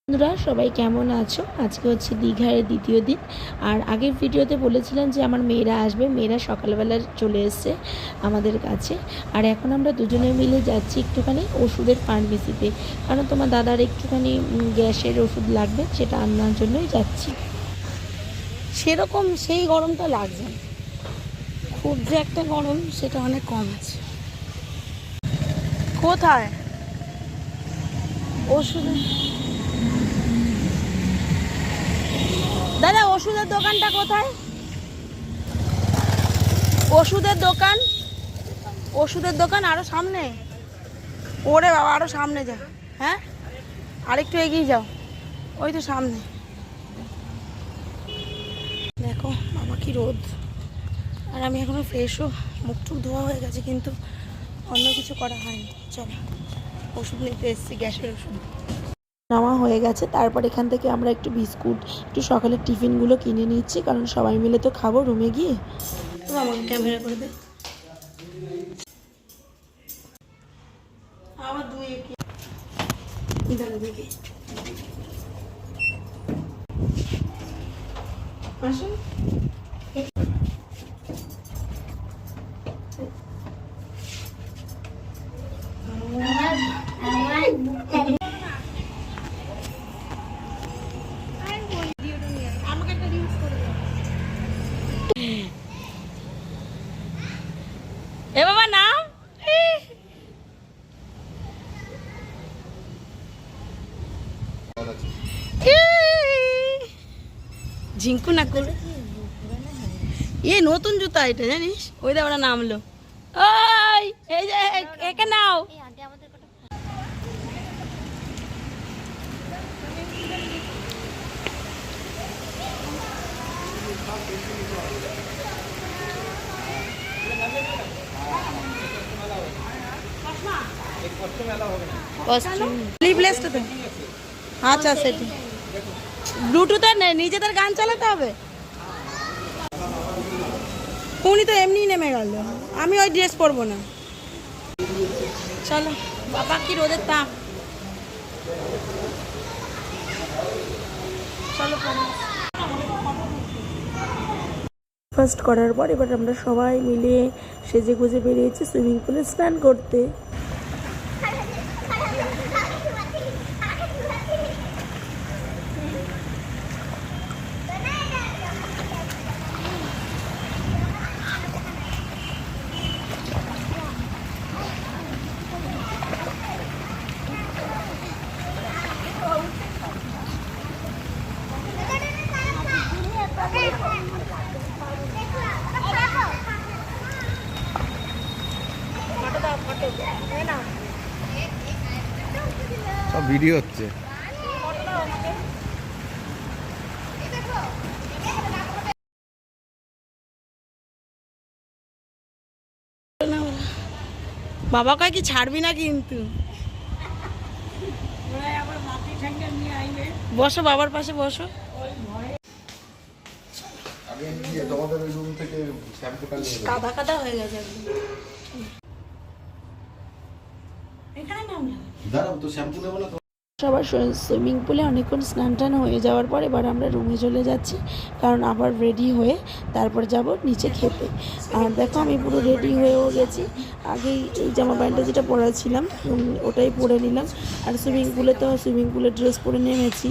বন্ধুরা সবাই কেমন আছো? আজকে হচ্ছে দীঘার দ্বিতীয় দিন। আর আগের ভিডিওতে বলেছিলাম যে আমার মেয়েরা আসবে, মেয়েরা সকালবেলা চলে এসছে আমাদের কাছে। আর এখন আমরা দুজনে মিলে যাচ্ছি একটুখানি ওষুধের ফার্মেসিতে, কারণ তোমার দাদার একটুখানি গ্যাসের ওষুধ লাগবে, সেটা আনার জন্যই যাচ্ছি। সেরকম সেই গরমটা লাগছে না, খুব যে একটা গরম সেটা অনেক কম আছে। কোথায় ওষুধ? দাদা ওষুধের দোকানটা কোথায়? ওষুধের দোকান আরো সামনে। ওরে বাবা, আরো সামনে যা। হ্যাঁ, আরেকটু এগিয়ে যাও, ওই তো সামনে। দেখো বাবা কি রোদ। আর আমি এখনো ফ্রেশও, মুখ টুক ধোয়া হয়ে গেছে, কিন্তু অন্য কিছু করা হয়নি। চলো ওষুধ নিতে এসেছি, গ্যাসের ওষুধ নেওয়া হয়ে গেছে। তারপর এখান থেকে আমরা একটু বিস্কুট, একটু সকালের টিফিনগুলো কিনে নিচ্ছি, কারণ সবাই মিলে তো খাবো রুমে গিয়ে। তো আমাকে ক্যামেরা করে দে। আবার দুই দাঁড়া দেখি আসুন। এ বাবা নাম ঝিঙ্কু না করে এই নতুন জুতা, এটা জানিস? ওই দা ওরা নামলো। ওই এই যে একে নাও। আচ্ছা সেটি ব্লুটুথে নিজেদের গান চালাতে হবে। উনি তো এমনি নেমে গেল, আমি ওই ড্রেস পরবো না। চলো বাবা কি রোদের তাপ। চলো ফার্স্ট করার পর এবার আমরা সবাই মিলে সেজে গুজে বেরিয়েছি সুইমিং পুলে স্নান করতে। সব ভিডিও হচ্ছে। বাবা কয় কি ছাড়বি না কিন্তু। বসো বাবার পাশে বসো। কাদা কাদা হয়ে গেছে এখানে নামলাম। সবার সুইমিং পুলে অনেকক্ষণ স্নান টান হয়ে যাওয়ার পর এবার আমরা রুমে চলে যাচ্ছি, কারণ আবার রেডি হয়ে তারপর যাব নিচে খেতে। আর দেখো আমি পুরো রেডি হয়েও গেছি, আগেই এই জামা প্যান্টটা যেটা পরেছিলাম ওটাই পরে নিলাম। আর সুইমিং পুলে ড্রেস পরে নেমেছি।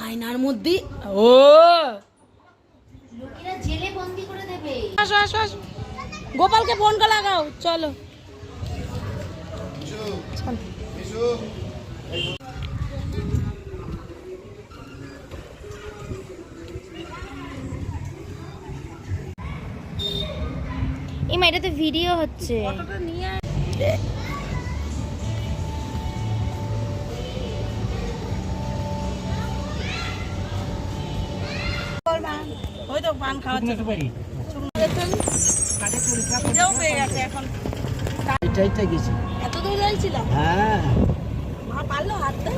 আয়নার মধ্যে ও জেলে বন্দি করে দেবে। আসো আসো আসো, গোপালকে ফোনটা লাগাও। চলো এই এটা তো ভিডিও হচ্ছে। ওই তো পান খাওয়াচ্ছে। এখন এত দূর যাইছিলাম। হ্যাঁ মা পারলো হাঁটতে।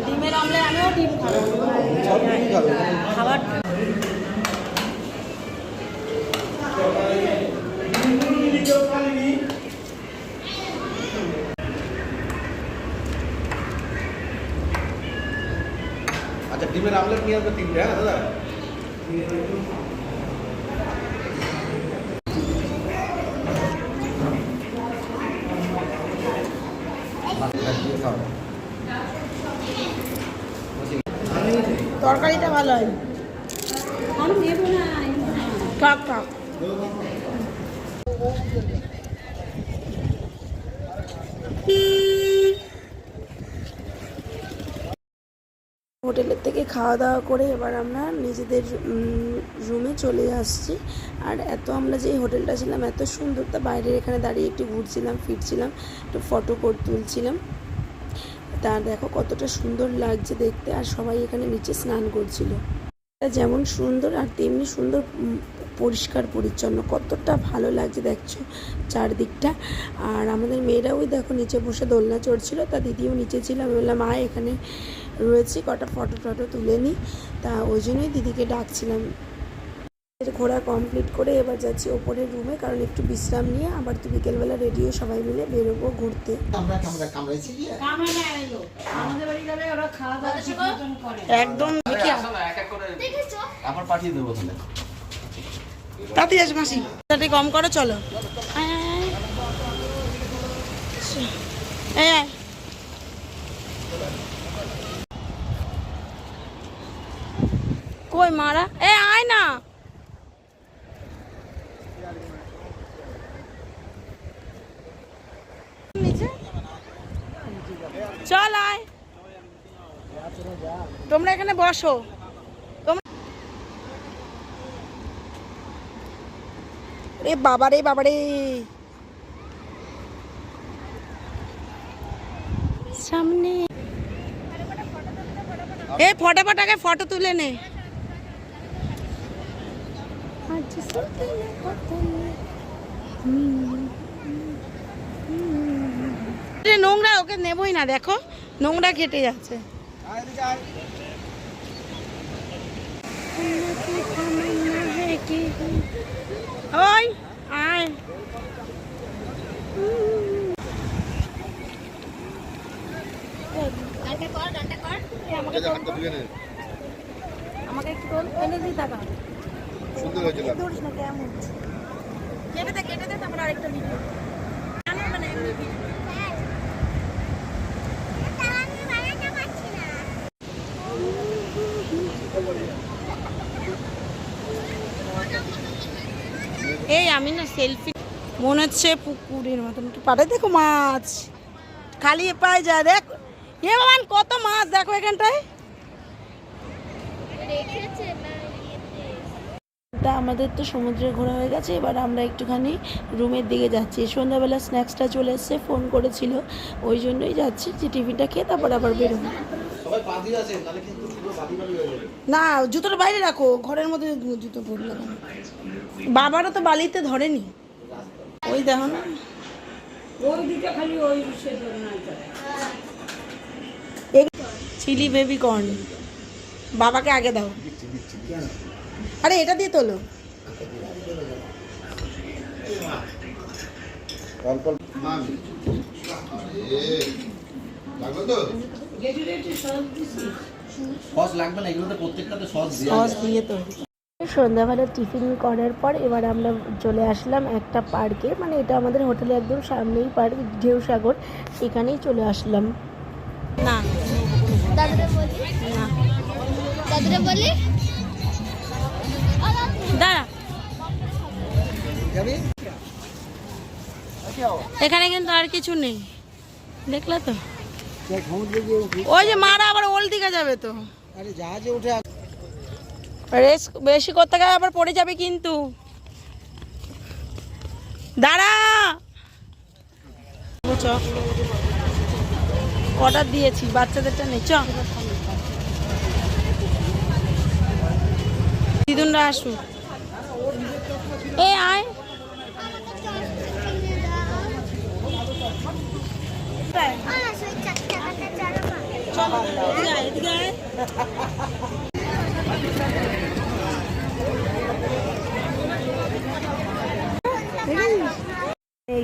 ডিমের অমলেট আমিও ডিম খাবো। খাবার হট। আচ্ছা ডিমের আমলেট নিয়ে আসবে 3টে, হ্যাঁ দাদা? তরকারিটা ভালো হয়। থাক থাক। হোটেলের থেকে খাওয়া দাওয়া করে এবার আমরা নিজেদের রুমে চলে আসছি। আর এত আমরা যে হোটেলটা ছিলাম এত সুন্দর, তা বাইরের এখানে দাঁড়িয়ে একটু ঘুরছিলাম ফিরছিলাম, একটু ফটো তুলছিলাম। তা দেখো কতটা সুন্দর লাগছে দেখতে, আর সবাই এখানে নিচে স্নান করছিল। যেমন সুন্দর আর তেমনি সুন্দর পরিষ্কার পরিচ্ছন্ন, কতটা ভালো লাগছে দেখছো চারদিকটা। আর আমাদের মেয়েরাও দেখো নিচে বসে দোলনা চড়ছিল, তা দিদিও নিচে ছিল। আমি বললাম মা এখানে রয়েছি, কটা ফটো তুলে নিই, তা ওই জন্যই দিদিকে ডাকছিলাম। ঘোরা কমপ্লিট করে এবার যাচ্ছি ওপরের রুমে, কারণ একটু বিশ্রাম নিয়ে আবার তো বিকেলবেলা রেডি হয়ে সবাই মিলে বেরোবো ঘুরতে। একদম পাঠিয়ে দেবো তাহলে। তাড়াতাড়ি আসো মাসি, তাড়াতাড়ি কম করো, চলো। কই মারা, আয় না। চল আয়, তোমরা এখানে বসো। রে বাবারে বাবারে, সামনে ফটাফট আগে ফটো তুলে নে। নোংরা, ওকে নেবই না, দেখো নোংরা কেটে যাচ্ছে। ওই আয়, আমাকে একটু এনে দিই টাকা। সুন্দর হয়েছিল। ধরিস না, কেমন কেটে দে তারপর আরেকটা ভিডিও। এই আমি না সেলফি মনে হচ্ছে পুকুরের মতন, একটু পাড়ে দেখো মাছ খালি পায়ে যায়। দেখ এ বাবান কত মাছ, দেখো এখানটায়। তা আমাদের তো সমুদ্রে ঘোরা হয়ে গেছে, এবার আমরা একটুখানি রুমের দিকে যাচ্ছি। সন্ধ্যাবেলা স্ন্যাক্সটা চলে এসছে, ফোন করেছিল, ওই জন্যই যাচ্ছি যে টিফিনটা খেয়ে তারপর আবার বেরোবো। না জুতোটা বাইরে রাখো, ঘরের মধ্যে জুতো পরলো। বাবারও তো বালিতে ধরেনি, ওই দেখো না, চিলি বেবি কর্ন। বাবাকে আগে দাও। আরে এটা দিয়ে তোলো। সস লাগবে না, এগুলোতে প্রত্যেকটাতে সস দিয়ে তো। সন্ধ্যাবেলা টিফিন করার পর এবার আমরা চলে আসলাম একটা পার্কে, মানে এটা আমাদের হোটেলে একদম সামনেই পার্ক, ঢেউসাগর, সেখানেই চলে আসলাম। না দাদুরা বলি, না দাদুরা বলি দাঁড়া, এখানে কিন্তু আর কিছু নেই, দেখলে তো। ওই যে মারা আবার ওল দিকে যাবে তো, জাহাজে উঠে রেস বেশি করতে গেলে আবার পড়ে যাবে কিন্তু। দাঁড়া, অর্ডার দিয়েছি বাচ্চাদেরটা নেই, চ দিদুনরা আসুন। আয় চলো, এদিকে আয়, এদিকে আয়।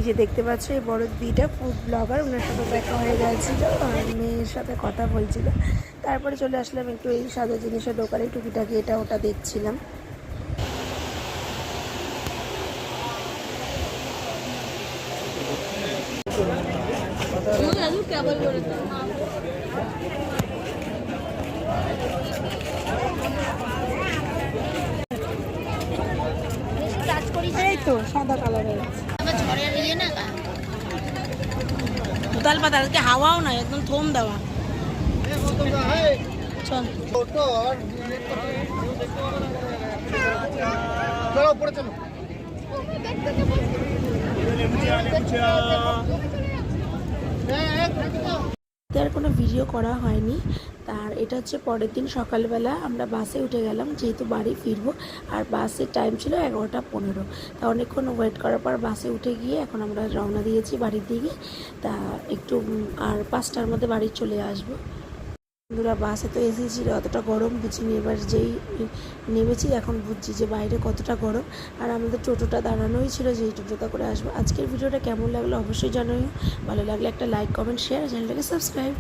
যে দেখতে পাচ্ছ এই বড় দিদিটা ফুড ব্লগার, ওনার সাথে দেখা হয়ে গেছিল আর মেয়ের সাথে কথা বলছিল। তারপরে চলে আসলাম একটু এই সাদা জিনিসের দোকানে, টুকিটাকি এটা ওটা দেখছিলাম। টাচ করিস এই তো সাদা কালারের আমার ঝড়ের ইয়ে না উতাল পাতাল, আজকে হাওয়াও নাই, একদম থম দেওয়া। চল চলো উপরে চলো। আর কোনো ভিডিও করা হয়নি। তার এটা হচ্ছে পরের দিন সকালবেলা আমরা বাসে উঠে গেলাম, যেহেতু বাড়ি ফিরবো আর বাসের টাইম ছিল 11:15। তা অনেকক্ষণ ওয়েট করার পর বাসে উঠে গিয়ে এখন আমরা রওনা দিয়েছি বাড়ির দিকে। তা একটু আর 5টার মধ্যে বাড়ি চলে আসবো। বন্ধুরা বাসে তো এসেছিল, অতটা গরম বুঝিনি, এবার যেই নেমেছি এখন বুঝছি যে বাইরে কতটা গরম। আর আমাদের টোটোটা দাঁড়ানোই ছিল, যেই টোটোটা করে আসবো। আজকের ভিডিওটা কেমন লাগলো অবশ্যই জানাও, ভালো লাগলে একটা লাইক কমেন্ট শেয়ার, চ্যানেলটাকে সাবস্ক্রাইব।